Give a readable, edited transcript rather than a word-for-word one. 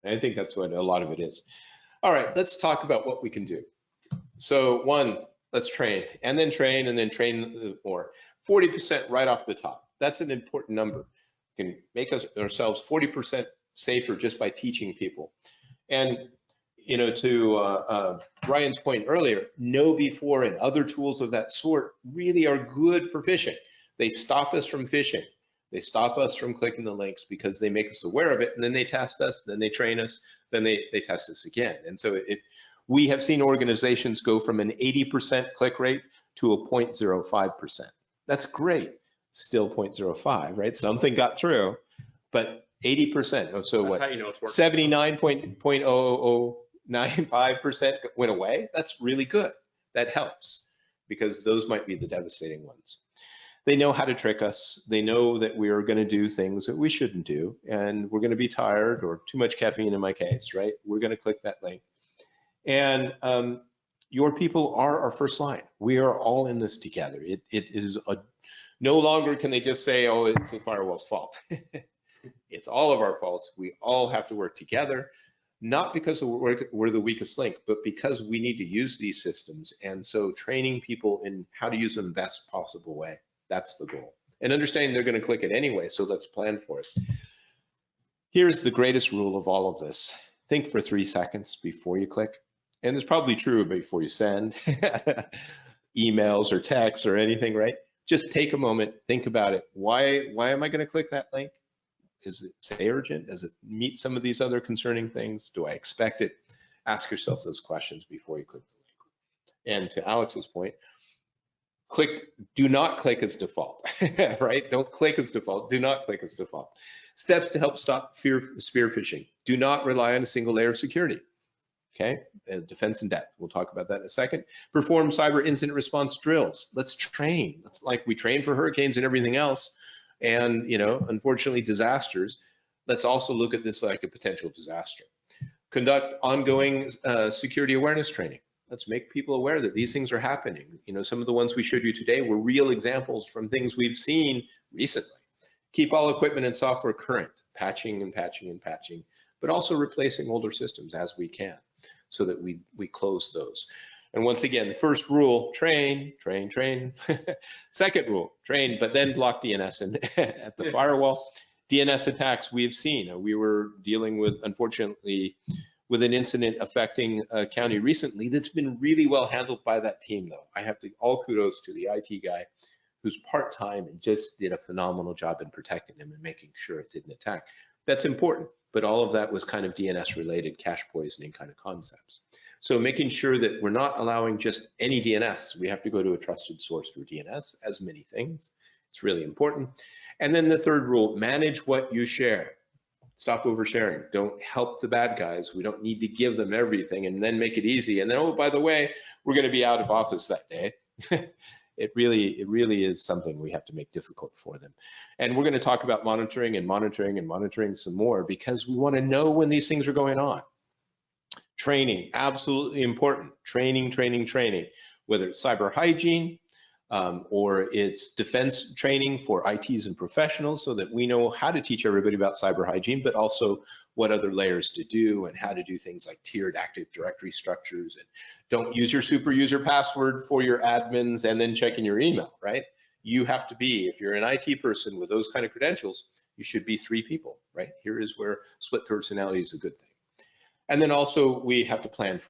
And I think that's what a lot of it is. All right, let's talk about what we can do. So one, let's train, and then train more. 40% right off the top. That's an important number. We can make ourselves 40% safer just by teaching people. And you know, to Ryan's point earlier, KnowBe4 and other tools of that sort really are good for phishing. They stop us from phishing. They stop us from clicking the links because they make us aware of it, and then they test us, then they train us, then they test us again. And so we have seen organizations go from an 80% click rate to a 0.05%. That's great. Still 0.05, right? Something got through, but 80%. So That's what? How you know it's working. 79.00095% went away. That's really good. That helps because those might be the devastating ones. They know how to trick us. They know that we are going to do things that we shouldn't do, and we're going to be tired or too much caffeine in my case, right? We're going to click that link. And your people are our first line. We are all in this together. It is no longer can they just say, oh, it's the firewall's fault. It's all of our faults. We all have to work together, not because we're the weakest link, but because we need to use these systems. And so training people in how to use them best possible way, that's the goal. And understanding they're going to click it anyway, so let's plan for it. Here's the greatest rule of all of this. Think for 3 seconds before you click. And it's probably true before you send emails or texts or anything, right? Just take a moment, think about it. Why am I going to click that link? Is it say urgent? Does it meet some of these other concerning things? Do I expect it? Ask yourself those questions before you click the link. And to Alex's point, do not click as default, right? Don't click as default. Do not click as default. Steps to help stop spear phishing. Do not rely on a single layer of security. Okay, defense in depth. We'll talk about that in a second. Perform cyber incident response drills. Let's train. It's like we train for hurricanes and everything else. And, you know, unfortunately, disasters. Let's also look at this like a potential disaster. Conduct ongoing security awareness training. Let's make people aware that these things are happening. You know, some of the ones we showed you today were real examples from things we've seen recently. Keep all equipment and software current, patching and patching and patching, but also replacing older systems as we can so that we close those. And once again, the first rule, train, train, train. Second rule, train, but then block DNS and at the firewall. DNS attacks we've seen. We were dealing with, unfortunately, with an incident affecting a county recently that's been really well handled by that team though. I have to, all kudos to the IT guy who's part-time and just did a phenomenal job in protecting them and making sure it didn't attack. That's important, but all of that was kind of DNS related, cache poisoning kind of concepts. So making sure that we're not allowing just any DNS. We have to go to a trusted source for DNS, as many things. It's really important. And then the third rule, manage what you share. Stop oversharing. Don't help the bad guys. We don't need to give them everything and then make it easy. And then, oh, by the way, we're going to be out of office that day. It really is something we have to make difficult for them. And we're going to talk about monitoring and monitoring and monitoring some more because we want to know when these things are going on. Training, absolutely important. Training, training, training, whether it's cyber hygiene or it's defense training for ITs and professionals so that we know how to teach everybody about cyber hygiene, but also what other layers to do and how to do things like tiered Active Directory structures and don't use your super user password for your admins and then checking your email, right? You have to be, if you're an IT person with those kind of credentials, you should be 3 people, right? Here is where split personality is a good thing. And then also we have to plan